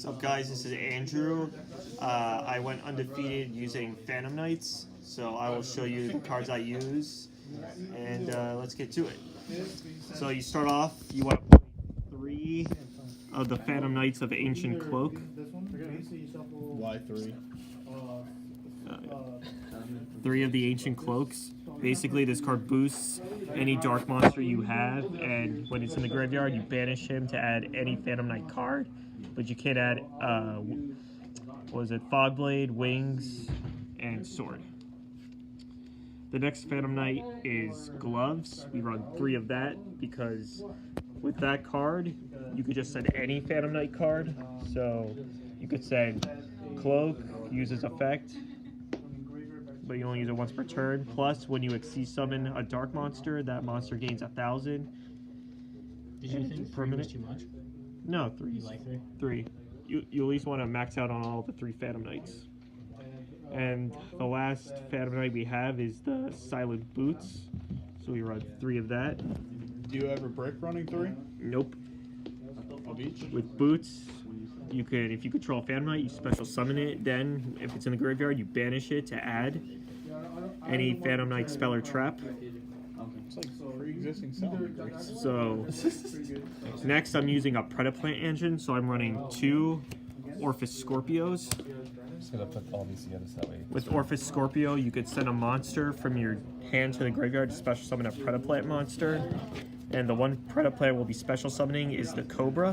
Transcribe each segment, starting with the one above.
What's up, guys? This is Andrew. I went undefeated using Phantom Knights, so I will show you the cards I use, and let's get to it. So you start off, you want to play 3 of the Phantom Knights of Ancient Cloak. Why 3? 3 of the Ancient Cloaks. Basically, this card boosts any Dark Monster you have, and when it's in the graveyard, you banish him to add any Phantom Knight card. But you can't add, Fogblade, Wings, and Sword. The next Phantom Knight is Gloves. We run 3 of that because with that card, you could just send any Phantom Knight card. So you could send Cloak, uses effect, but you only use it once per turn. Plus, when you Xyz summon a Dark Monster, that monster gains 1,000. Did you think 3 was too much? No, 3. You like 3? 3. You at least want to max out on all the 3 Phantom Knights. And the last Phantom Knight we have is the Silent Boots. So we run 3 of that. Do you ever break running 3? Nope. Of each? With Boots, you could, if you control a Phantom Knight, you special summon it. Then, if it's in the graveyard, you banish it to add any Phantom Knight spell or trap. It's like pre-existing sound. So, next I'm using a Predaplant engine, so I'm running 2 Orphis Scorpios. Just gonna put all these together so that way. With Orphis Scorpio, you could send a monster from your hand to the graveyard to special summon a Predaplant monster. And the one Predaplant we'll be special summoning is the Cobra.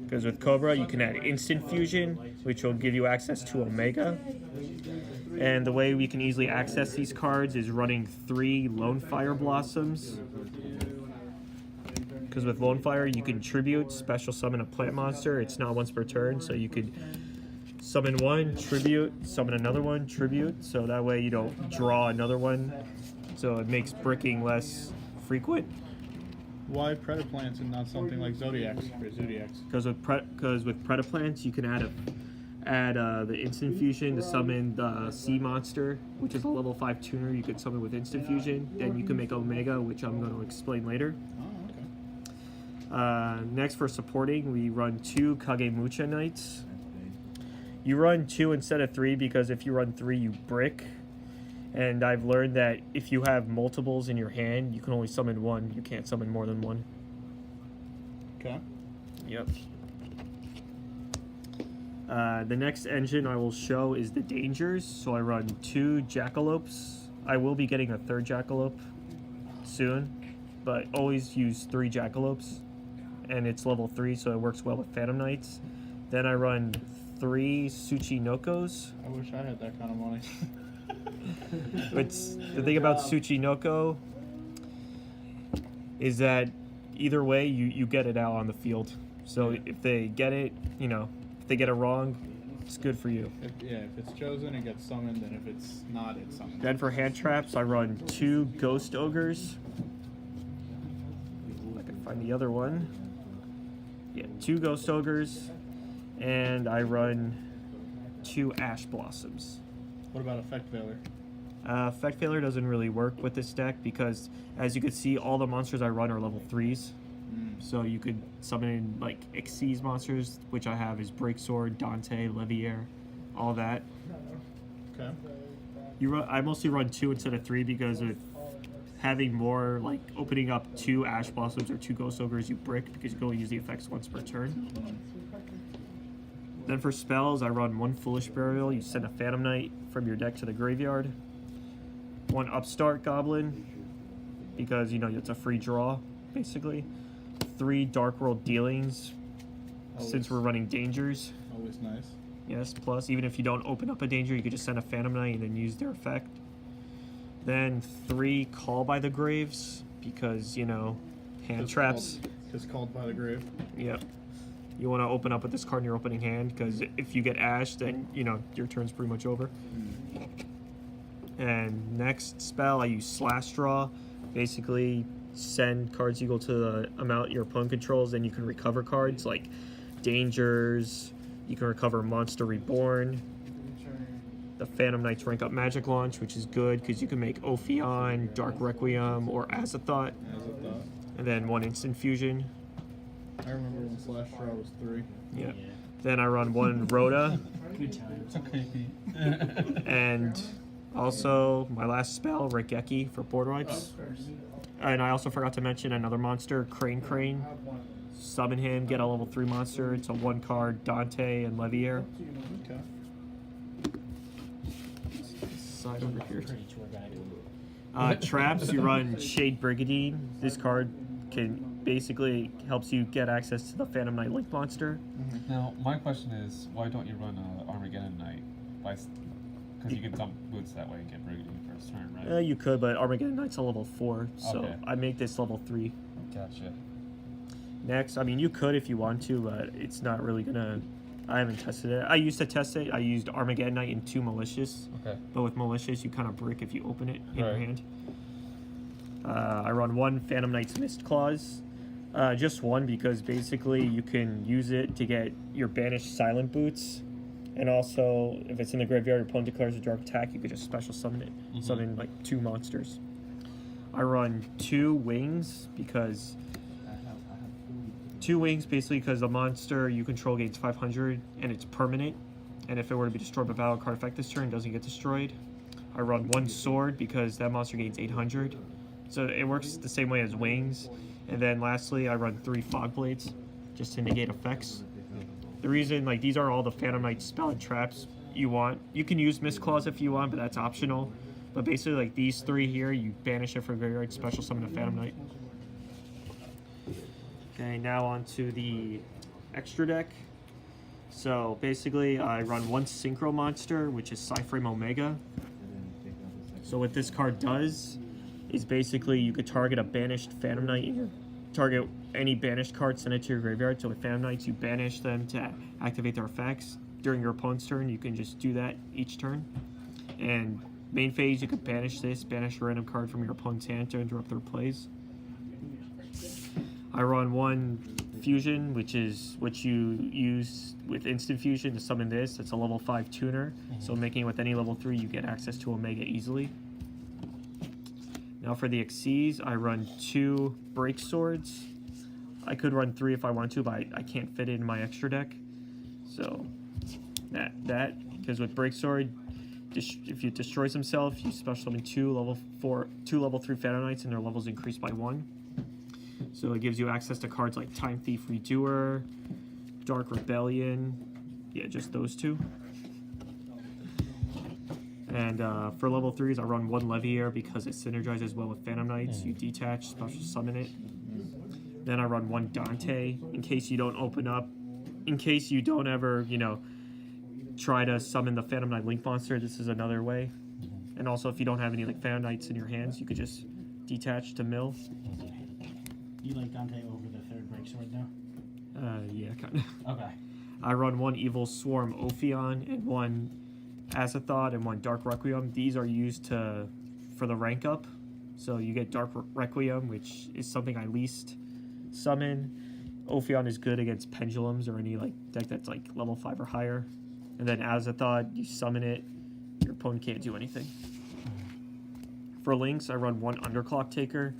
Because with Cobra, you can add Instant Fusion, which will give you access to Omega. And the way we can easily access these cards is running 3 Lone Fire Blossoms. Because with Lone Fire, you can tribute, special summon a plant monster. It's not once per turn, so you could summon one, tribute, summon another one, tribute. So that way you don't draw another one. So it makes bricking less frequent. Why Predaplants and not something like Zodiacs or Zodiacs? Because with Predaplants, you can add the Instant Fusion to summon the Sea Monster, which is a level 5 tuner you could summon with Instant Fusion. Then you can make Omega, which I'm going to explain later. Oh, okay. Next, for supporting, we run 2 Kagemucha Knights. You run 2 instead of 3 because if you run 3, you brick. And I've learned that if you have multiples in your hand, you can only summon 1. You can't summon more than 1. Okay. Yep. The next engine I will show is the Dangers. So I run 2 Jackalopes. I will be getting a 3rd Jackalope soon, but always use 3 Jackalopes. And it's level 3, so it works well with Phantom Knights. Then I run 3 Tsuchinokos. I wish I had that kind of money. But the thing about Tsuchinoko is that either way, you get it out on the field. So if they get it, if they get it wrong, it's good for you. If it's chosen, it gets summoned, and if it's not, it's summoned. Then for hand traps, I run 2 Ghost Ogres. If I can find the other one. Yeah, 2 Ghost Ogres. And I run 2 Ash Blossoms. What about Effect Failure? Effect Failure doesn't really work with this deck because, as you can see, all the monsters I run are level 3s. So you could summon like Xyz monsters, which I have is Breaksword, Dante, Leviair, all that. Okay. I mostly run 2 instead of 3 because with having more, like opening up 2 Ash Blossoms or 2 Ghost Ogres, you brick because you can only use the effects once per turn. Then for spells, I run 1 Foolish Burial. You send a Phantom Knight from your deck to the graveyard. 1 Upstart Goblin, because, it's a free draw, basically. 3 Dark World Dealings, since we're running Dangers. Always nice. Yes, plus, even if you don't open up a Danger, you could just send a Phantom Knight and then use their effect. Then 3 Call by the Graves, because, hand traps. Just called by the grave. Yep. You want to open up with this card in your opening hand, because if you get Ash, then, your turn's pretty much over. And next spell, I use Slash Draw. Basically, send cards equal to the amount your opponent controls, then you can recover cards like Dangers. You can recover Monster Reborn. The Phantom Knights rank up Magic Launch, which is good because you can make Ophion, Dark Requiem, or Azathoth. And then 1 Instant Fusion. I remember when Slash Draw was 3. Yeah. Then I run one Rhoda, Good times. It's okay, Pete. and also my last spell, Regeki for board wipes. And I also forgot to mention another monster, Crane Crane. Summon him, get a level 3 monster. It's a 1 card, Dante and Levier. Okay. Side over here. Pretty tour guide. Traps, you run Shade Brigandine. This card can basically helps you get access to the Phantom Knight Link monster. Now, my question is, why don't you run Armageddon Knight? Because you can dump boots that way and get Brigandine first turn, right? You could, but Armageddon Knight's a level 4, so Okay. I make this level 3. Gotcha. Next, I mean, you could if you want to, but it's not really gonna. I haven't tested it. I used to test it. I used Armageddon Knight in 2 Malicious, Okay. but with Malicious, you kind of brick if you open it in your Right. hand. I run 1 Phantom Knight's Mist Claws. Just 1 because basically you can use it to get your banished Silent Boots. And also, if it's in the graveyard, your opponent declares a dark attack, you could just special summon it. Mhm. Summon like 2 monsters. I run 2 Wings because 2 Wings basically because the monster you control gains 500 and it's permanent. And if it were to be destroyed by battle card effect this turn, it doesn't get destroyed. I run 1 Sword because that monster gains 800. So it works the same way as Wings. And then lastly, I run 3 Fog Blades just to negate effects. The reason, like, these are all the Phantom Knight spell and traps you want. You can use Mist Claws if you want, but that's optional. But basically, like, these 3 here, you banish it from graveyard, special summon a Phantom Knight. Okay, now on to the extra deck. So basically, I run 1 Synchro monster, which is Cyframe Omega. So what this card does is basically you could target a banished Phantom Knight in your target any banished card, send it to your graveyard. So with Phantom Knights, you banish them to activate their effects. During your opponent's turn, you can just do that each turn. And main phase, you could banish this, banish a random card from your opponent's hand to interrupt their plays. I run 1 Fusion, which is what you use with Instant Fusion to summon this. It's a level 5 tuner, so making it with any level 3, you get access to Omega easily. Now for the Xyz, I run 2 Break Swords. I could run 3 if I want to, but I can't fit it in my extra deck. So because with Break Sword, if it destroys himself, you special summon 2 level 3 Phantom Knights, and their levels increase by 1. So it gives you access to cards like Time Thief Redoer, Dark Rebellion, yeah, just those 2. And for level 3s, I run 1 Levier because it synergizes well with Phantom Knights. You detach, special summon it. Then I run 1 Dante in case you don't open up, in case you don't ever, try to summon the Phantom Knight Link monster. This is another way. And also, if you don't have any like Phantom Knights in your hands, you could just detach to mill. You like Dante over the 3rd Break Sword now? Yeah, kind of. Okay. I run 1 Evil Swarm Ophion and 1 Azathoth and 1 Dark Requiem. These are used for the rank up. So you get Dark Requiem, which is something I least summon. Ophion is good against pendulums or any like deck that's like level 5 or higher. And then Azathoth, you summon it, your opponent can't do anything. For links, I run 1 Underclock Taker.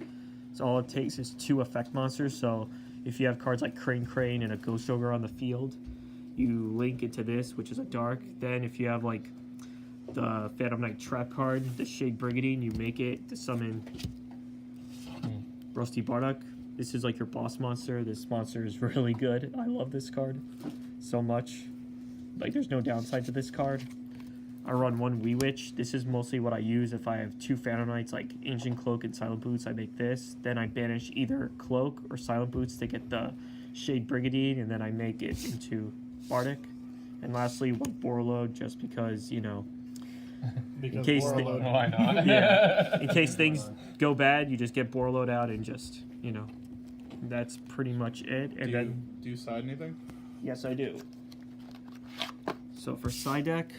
So all it takes is 2 effect monsters. So if you have cards like Crane Crane and a Ghost Ogre on the field, you link into this, which is a dark. Then if you have like the Phantom Knight trap card, the Shade Brigandine, you make it to summon Rusty Bardock. This is like your boss monster. This monster is really good. I love this card so much. Like, there's no downside to this card. I run 1 Wee Witch. This is mostly what I use if I have 2 Phantom Knights, like Ancient Cloak and Silent Boots. I make this. Then I banish either Cloak or Silent Boots to get the Shade Brigandine, and then I make it into Bardic. And lastly, 1 Borreload, just because, Because case they- Borreload. Why not? Yeah. In case things go bad, you just get Borreload out and just, that's pretty much it. And Do you side anything? yes, I do. So for side deck,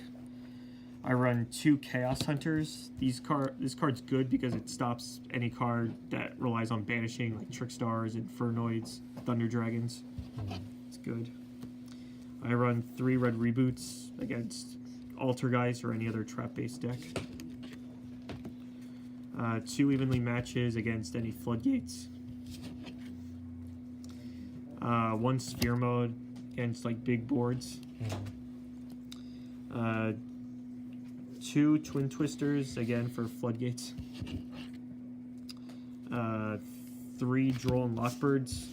I run 2 Chaos Hunters. This card's good because it stops any card that relies on banishing, like Trickstars, Infernoids, Thunder Dragons. It's good. I run 3 Red Reboots against Altergeist or any other trap-based deck. 2 Evenly Matches against any Floodgates. 1 Sphere Mode against like big boards. 2 Twin Twisters, again for floodgates. 3 Droll and Lockbirds,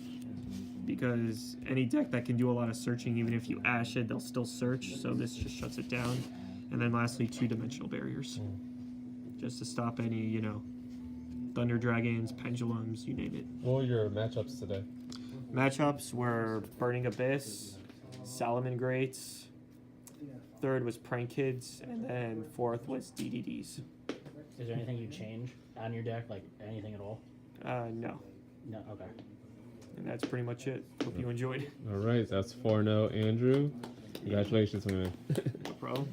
because any deck that can do a lot of searching, even if you ash it, they'll still search, so this just shuts it down. And then lastly, 2 Dimensional Barriers, just to stop any, you know, Thunder Dragons, Pendulums, you name it. What were your matchups today? Matchups were Burning Abyss, Salamangreats, third was Prank Kids, and then fourth was DDDs. Is there anything you change on your deck, like anything at all? No. No. Okay. And that's pretty much it. Hope you enjoyed. All right, that's 4-0, Andrew. Congratulations, man. No problem.